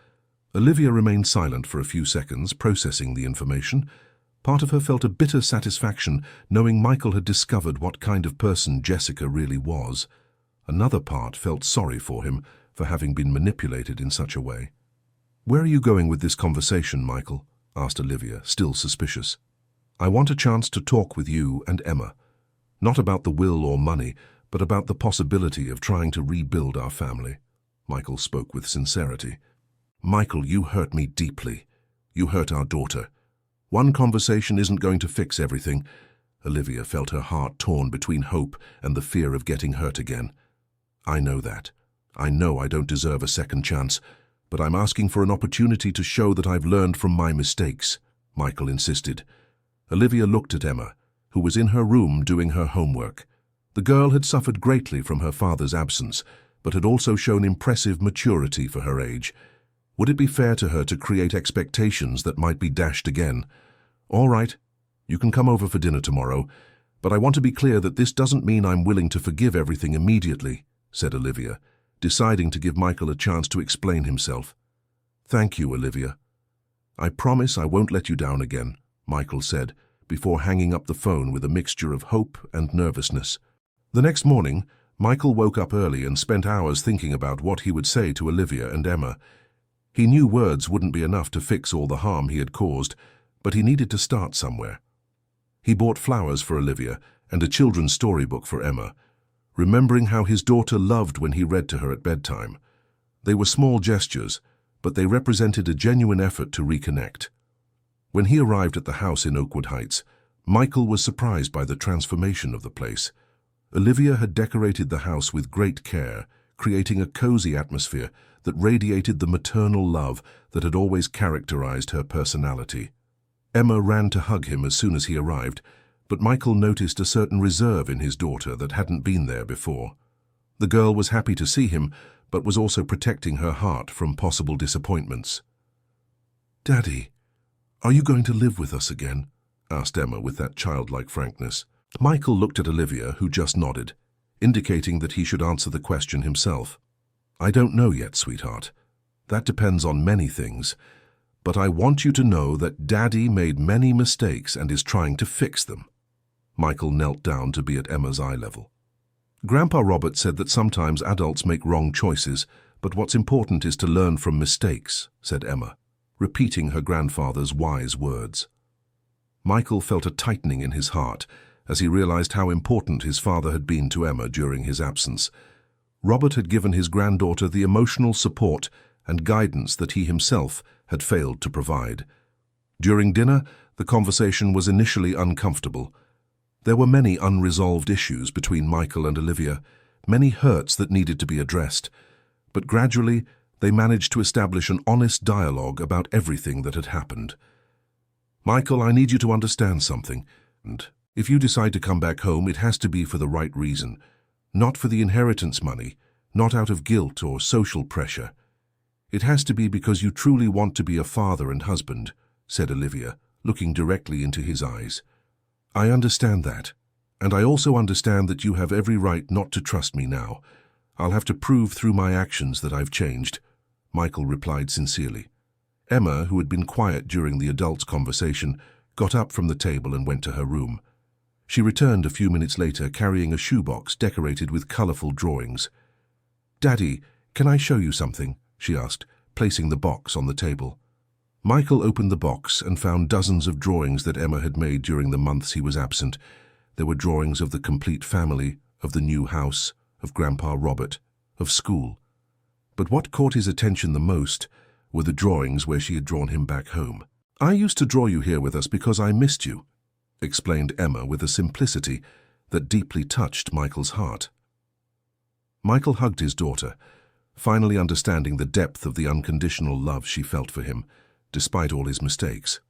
Olivia remained silent for a few seconds, processing the information. Part of her felt a bitter satisfaction knowing Michael had discovered what kind of person Jessica really was. Another part felt sorry for him for having been manipulated in such a way. "Where are you going with this conversation, Michael?" asked Olivia, still suspicious. "I want a chance to talk with you and Emma. Not about the will or money, but about the possibility of trying to rebuild our family." Michael spoke with sincerity. "Michael, you hurt me deeply. You hurt our daughter. One conversation isn't going to fix everything." Olivia felt her heart torn between hope and the fear of getting hurt again. "I know that. I know I don't deserve a second chance, but I'm asking for an opportunity to show that I've learned from my mistakes," Michael insisted. Olivia looked at Emma, who was in her room doing her homework. The girl had suffered greatly from her father's absence, but had also shown impressive maturity for her age. Would it be fair to her to create expectations that might be dashed again? "All right, you can come over for dinner tomorrow, but I want to be clear that this doesn't mean I'm willing to forgive everything immediately," said Olivia, deciding to give Michael a chance to explain himself. "Thank you, Olivia. I promise I won't let you down again," Michael said, before hanging up the phone with a mixture of hope and nervousness. The next morning, Michael woke up early and spent hours thinking about what he would say to Olivia and Emma. He knew words wouldn't be enough to fix all the harm he had caused, but he needed to start somewhere. He bought flowers for Olivia and a children's storybook for Emma, remembering how his daughter loved when he read to her at bedtime. They were small gestures, but they represented a genuine effort to reconnect. When he arrived at the house in Oakwood Heights, Michael was surprised by the transformation of the place. Olivia had decorated the house with great care, creating a cozy atmosphere that radiated the maternal love that had always characterized her personality. Emma ran to hug him as soon as he arrived, but Michael noticed a certain reserve in his daughter that hadn't been there before. The girl was happy to see him, but was also protecting her heart from possible disappointments. "Daddy, are you going to live with us again?" asked Emma with that childlike frankness. Michael looked at Olivia, who just nodded, indicating that he should answer the question himself. "I don't know yet, sweetheart. That depends on many things. But I want you to know that Daddy made many mistakes and is trying to fix them." Michael knelt down to be at Emma's eye level. "Grandpa Robert said that sometimes adults make wrong choices, but what's important is to learn from mistakes," said Emma, repeating her grandfather's wise words. Michael felt a tightening in his heart as he realized how important his father had been to Emma during his absence. Robert had given his granddaughter the emotional support and guidance that he himself had failed to provide. During dinner, the conversation was initially uncomfortable. There were many unresolved issues between Michael and Olivia, many hurts that needed to be addressed, but gradually they managed to establish an honest dialogue about everything that had happened. "Michael, I need you to understand something, and if you decide to come back home, it has to be for the right reason, not for the inheritance money, not out of guilt or social pressure. It has to be because you truly want to be a father and husband," said Olivia, looking directly into his eyes. "I understand that, and I also understand that you have every right not to trust me now. I'll have to prove through my actions that I've changed," Michael replied sincerely. Emma, who had been quiet during the adults' conversation, got up from the table and went to her room. She returned a few minutes later carrying a shoebox decorated with colorful drawings. "Daddy, can I show you something?" she asked, placing the box on the table. Michael opened the box and found dozens of drawings that Emma had made during the months he was absent. There were drawings of the complete family, of the new house, of Grandpa Robert, of school. But what caught his attention the most were the drawings where she had drawn him back home. "I used to draw you here with us because I missed you," explained Emma with a simplicity that deeply touched Michael's heart. Michael hugged his daughter, finally understanding the depth of the unconditional love she felt for him, despite all his mistakes.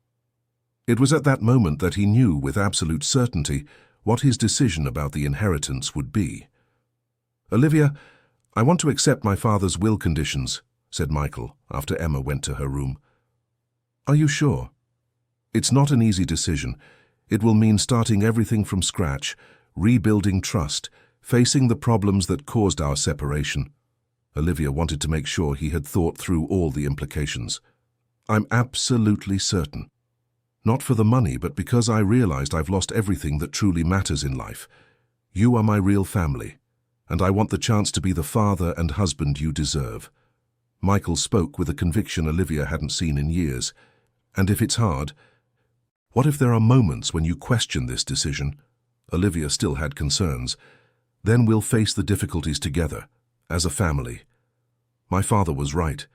It was at that moment that he knew with absolute certainty what his decision about the inheritance would be. "Olivia, I want to accept my father's will conditions," said Michael after Emma went to her room. "Are you sure? It's not an easy decision. It will mean starting everything from scratch, rebuilding trust, facing the problems that caused our separation." Olivia wanted to make sure he had thought through all the implications. "I'm absolutely certain. Not for the money, but because I realized I've lost everything that truly matters in life. You are my real family, and I want the chance to be the father and husband you deserve." Michael spoke with a conviction Olivia hadn't seen in years. "And if it's hard, what if there are moments when you question this decision?" Olivia still had concerns. "Then we'll face the difficulties together, as a family." My father was right.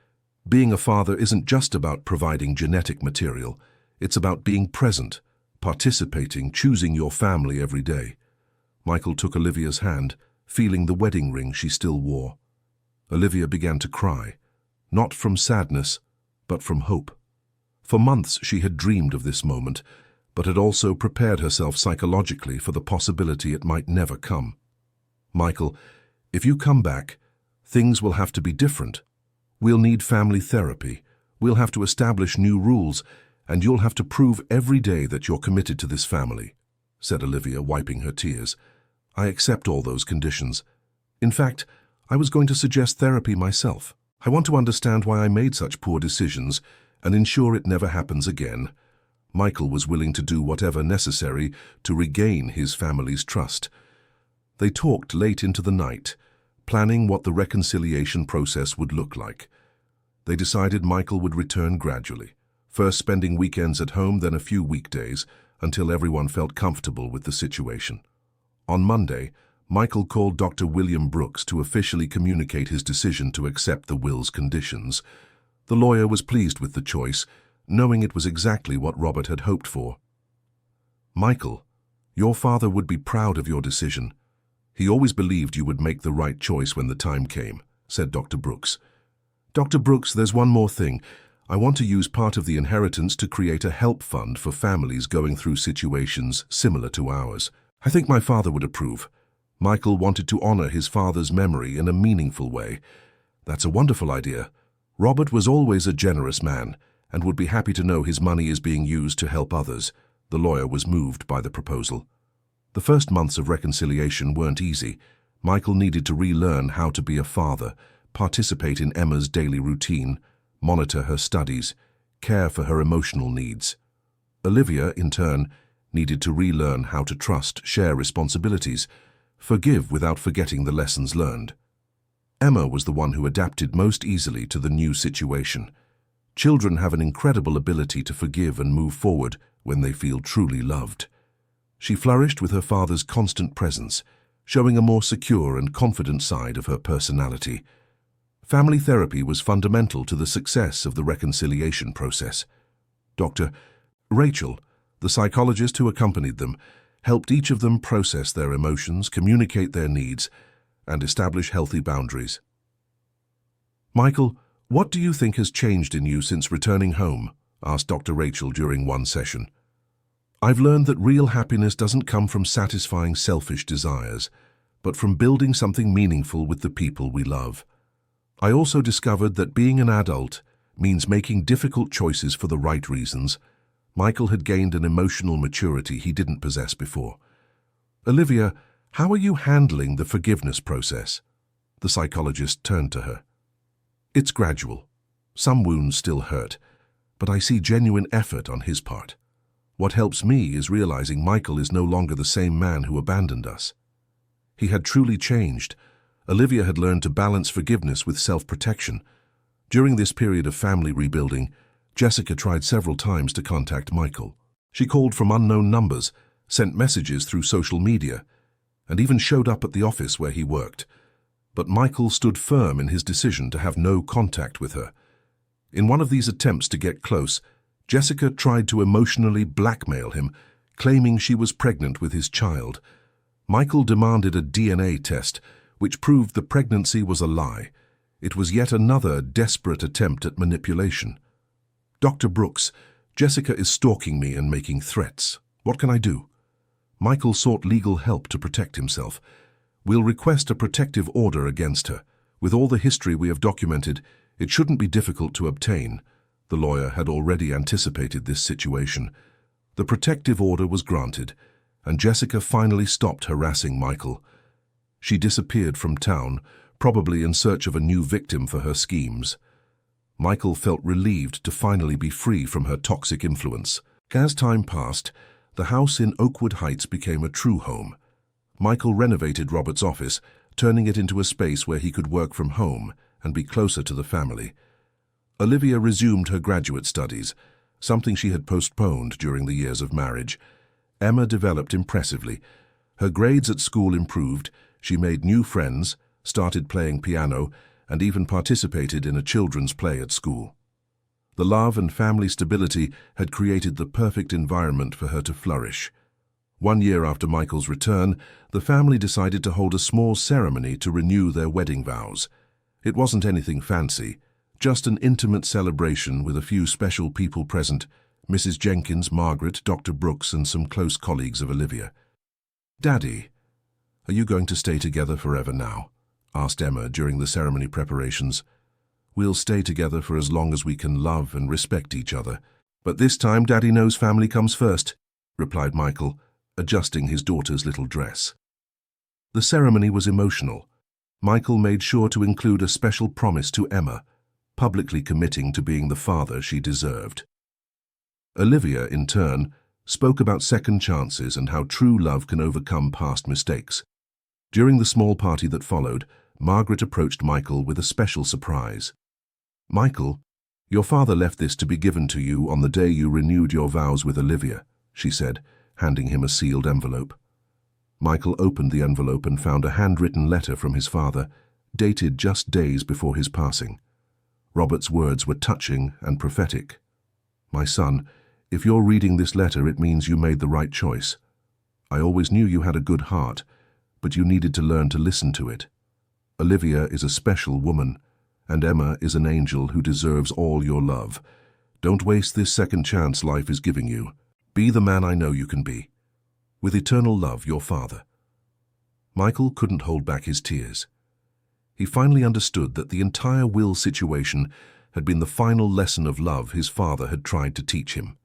Being a father isn't just about providing genetic material. It's about being present, participating, choosing your family every day. Michael took Olivia's hand, feeling the wedding ring she still wore. Olivia began to cry, not from sadness, but from hope. For months she had dreamed of this moment, but had also prepared herself psychologically for the possibility it might never come. "Michael, if you come back, things will have to be different. We'll need family therapy. We'll have to establish new rules, and you'll have to prove every day that you're committed to this family," said Olivia, wiping her tears. "I accept all those conditions. In fact, I was going to suggest therapy myself. I want to understand why I made such poor decisions and ensure it never happens again." Michael was willing to do whatever necessary to regain his family's trust. They talked late into the night, planning what the reconciliation process would look like. They decided Michael would return gradually, first spending weekends at home, then a few weekdays, until everyone felt comfortable with the situation. On Monday, Michael called Dr. William Brooks to officially communicate his decision to accept the will's conditions. The lawyer was pleased with the choice, knowing it was exactly what Robert had hoped for. "Michael, your father would be proud of your decision. He always believed you would make the right choice when the time came," said Dr. Brooks. "Dr. Brooks, there's one more thing. I want to use part of the inheritance to create a help fund for families going through situations similar to ours. I think my father would approve." Michael wanted to honor his father's memory in a meaningful way. "That's a wonderful idea. Robert was always a generous man and would be happy to know his money is being used to help others." The lawyer was moved by the proposal. The first months of reconciliation weren't easy. Michael needed to relearn how to be a father, participate in Emma's daily routine, monitor her studies, care for her emotional needs. Olivia, in turn, needed to relearn how to trust, share responsibilities, forgive without forgetting the lessons learned. Emma was the one who adapted most easily to the new situation. Children have an incredible ability to forgive and move forward when they feel truly loved. She flourished with her father's constant presence, showing a more secure and confident side of her personality. Family therapy was fundamental to the success of the reconciliation process. Dr. Rachel, the psychologist who accompanied them, helped each of them process their emotions, communicate their needs, and establish healthy boundaries. "Michael, what do you think has changed in you since returning home?" asked Dr. Rachel during one session. "I've learned that real happiness doesn't come from satisfying selfish desires, but from building something meaningful with the people we love. I also discovered that being an adult means making difficult choices for the right reasons." Michael had gained an emotional maturity he didn't possess before. "Olivia, how are you handling the forgiveness process?" The psychologist turned to her. "It's gradual. Some wounds still hurt, but I see genuine effort on his part. What helps me is realizing Michael is no longer the same man who abandoned us. He had truly changed. Olivia had learned to balance forgiveness with self-protection. During this period of family rebuilding, Jessica tried several times to contact Michael. She called from unknown numbers, sent messages through social media, and even showed up at the office where he worked. But Michael stood firm in his decision to have no contact with her. In one of these attempts to get close, Jessica tried to emotionally blackmail him, claiming she was pregnant with his child. Michael demanded a DNA test, which proved the pregnancy was a lie. It was yet another desperate attempt at manipulation. "Dr. Brooks, Jessica is stalking me and making threats. What can I do?" Michael sought legal help to protect himself. "We'll request a protective order against her. With all the history we have documented, it shouldn't be difficult to obtain." The lawyer had already anticipated this situation. The protective order was granted, and Jessica finally stopped harassing Michael. She disappeared from town, probably in search of a new victim for her schemes. Michael felt relieved to finally be free from her toxic influence. As time passed, the house in Oakwood Heights became a true home. Michael renovated Robert's office, turning it into a space where he could work from home and be closer to the family. Olivia resumed her graduate studies, something she had postponed during the years of marriage. Emma developed impressively. Her grades at school improved, she made new friends, started playing piano, and even participated in a children's play at school. The love and family stability had created the perfect environment for her to flourish. 1 year after Michael's return, the family decided to hold a small ceremony to renew their wedding vows. It wasn't anything fancy, just an intimate celebration with a few special people present: Mrs. Jenkins, Margaret, Dr. Brooks, and some close colleagues of Olivia. "Daddy, are you going to stay together forever now?" asked Emma during the ceremony preparations. "We'll stay together for as long as we can love and respect each other. But this time Daddy knows family comes first," replied Michael, adjusting his daughter's little dress. The ceremony was emotional. Michael made sure to include a special promise to Emma, publicly committing to being the father she deserved. Olivia, in turn, spoke about second chances and how true love can overcome past mistakes. During the small party that followed, Margaret approached Michael with a special surprise. "Michael, your father left this to be given to you on the day you renewed your vows with Olivia," she said, handing him a sealed envelope. Michael opened the envelope and found a handwritten letter from his father, dated just days before his passing. Robert's words were touching and prophetic. "My son, if you're reading this letter, it means you made the right choice. I always knew you had a good heart, but you needed to learn to listen to it. Olivia is a special woman, and Emma is an angel who deserves all your love. Don't waste this second chance life is giving you. Be the man I know you can be. With eternal love, your father." Michael couldn't hold back his tears. He finally understood that the entire Will situation had been the final lesson of love his father had tried to teach him.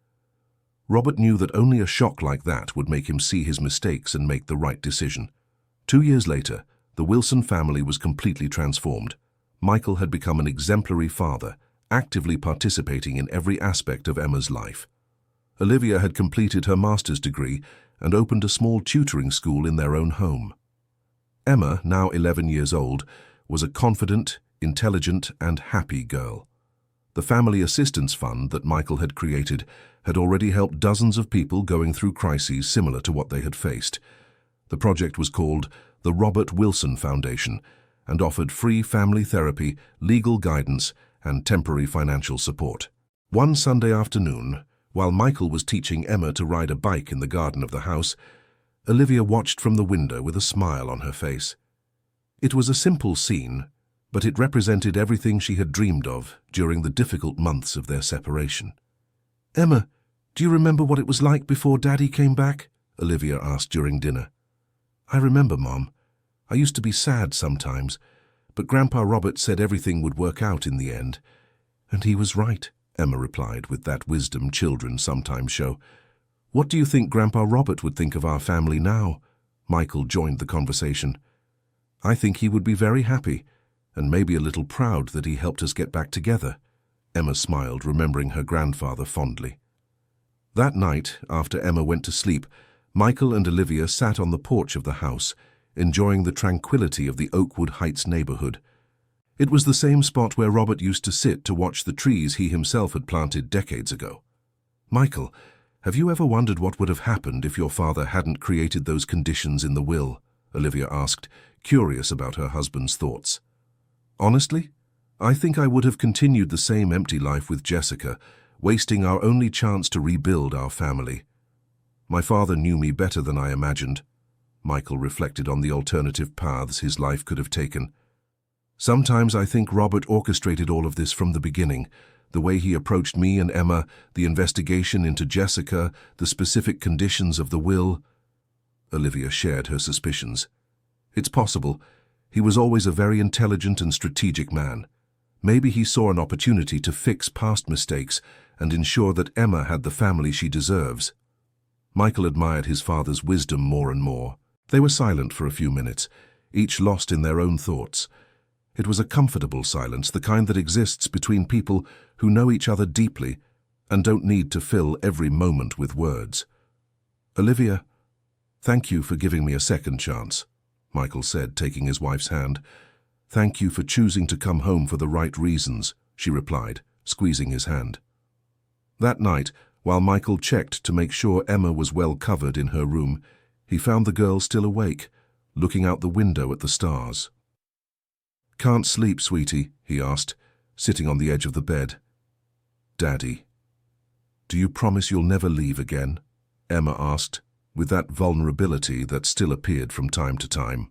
Robert knew that only a shock like that would make him see his mistakes and make the right decision. 2 years later, the Wilson family was completely transformed. Michael had become an exemplary father, actively participating in every aspect of Emma's life. Olivia had completed her master's degree and opened a small tutoring school in their own home. Emma, now 11 years old, was a confident, intelligent, and happy girl. The family assistance fund that Michael had created had already helped dozens of people going through crises similar to what they had faced. The project was called the Robert Wilson Foundation, and offered free family therapy, legal guidance, and temporary financial support. One Sunday afternoon, while Michael was teaching Emma to ride a bike in the garden of the house, Olivia watched from the window with a smile on her face. It was a simple scene, but it represented everything she had dreamed of during the difficult months of their separation. "Emma, do you remember what it was like before Daddy came back?" Olivia asked during dinner. "I remember, Mom. I used to be sad sometimes, but Grandpa Robert said everything would work out in the end. And he was right," Emma replied with that wisdom children sometimes show. "What do you think Grandpa Robert would think of our family now?" Michael joined the conversation. "I think he would be very happy, and maybe a little proud that he helped us get back together." Emma smiled, remembering her grandfather fondly. That night, after Emma went to sleep, Michael and Olivia sat on the porch of the house, enjoying the tranquility of the Oakwood Heights neighborhood. It was the same spot where Robert used to sit to watch the trees he himself had planted decades ago. "Michael, have you ever wondered what would have happened if your father hadn't created those conditions in the will?" Olivia asked, curious about her husband's thoughts. "Honestly, I think I would have continued the same empty life with Jessica, wasting our only chance to rebuild our family. My father knew me better than I imagined." Michael reflected on the alternative paths his life could have taken. "Sometimes I think Robert orchestrated all of this from the beginning, the way he approached me and Emma, the investigation into Jessica, the specific conditions of the will." Olivia shared her suspicions. "It's possible. He was always a very intelligent and strategic man. Maybe he saw an opportunity to fix past mistakes and ensure that Emma had the family she deserves." Michael admired his father's wisdom more and more. They were silent for a few minutes, each lost in their own thoughts. It was a comfortable silence, the kind that exists between people who know each other deeply and don't need to fill every moment with words. "Olivia, thank you for giving me a second chance," Michael said, taking his wife's hand. "Thank you for choosing to come home for the right reasons," she replied, squeezing his hand. That night, while Michael checked to make sure Emma was well covered in her room, he found the girl still awake, looking out the window at the stars. "Can't sleep, sweetie?" he asked, sitting on the edge of the bed. "Daddy, do you promise you'll never leave again?" Emma asked, with that vulnerability that still appeared from time to time.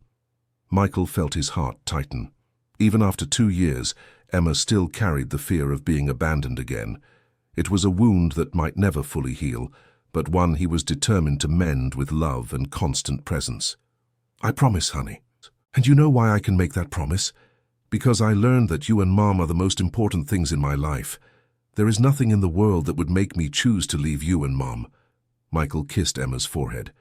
Michael felt his heart tighten. Even after 2 years, Emma still carried the fear of being abandoned again. It was a wound that might never fully heal, but one he was determined to mend with love and constant presence. "I promise, honey. And you know why I can make that promise? Because I learned that you and Mom are the most important things in my life. There is nothing in the world that would make me choose to leave you and Mom." Michael kissed Emma's forehead.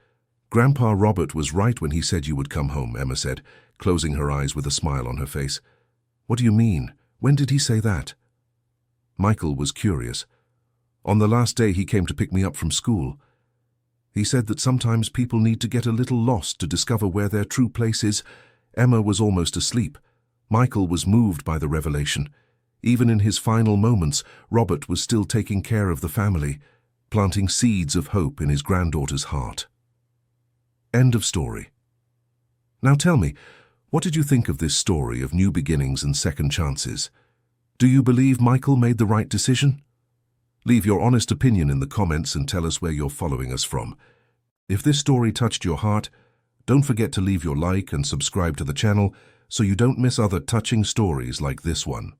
"Grandpa Robert was right when he said you would come home," Emma said, closing her eyes with a smile on her face. "What do you mean? When did he say that?" Michael was curious. "On the last day he came to pick me up from school. He said that sometimes people need to get a little lost to discover where their true place is." Emma was almost asleep. Michael was moved by the revelation. Even in his final moments, Robert was still taking care of the family, planting seeds of hope in his granddaughter's heart. End of story. Now tell me, what did you think of this story of new beginnings and second chances? Do you believe Michael made the right decision? Leave your honest opinion in the comments and tell us where you're following us from. If this story touched your heart, don't forget to leave your like and subscribe to the channel so you don't miss other touching stories like this one.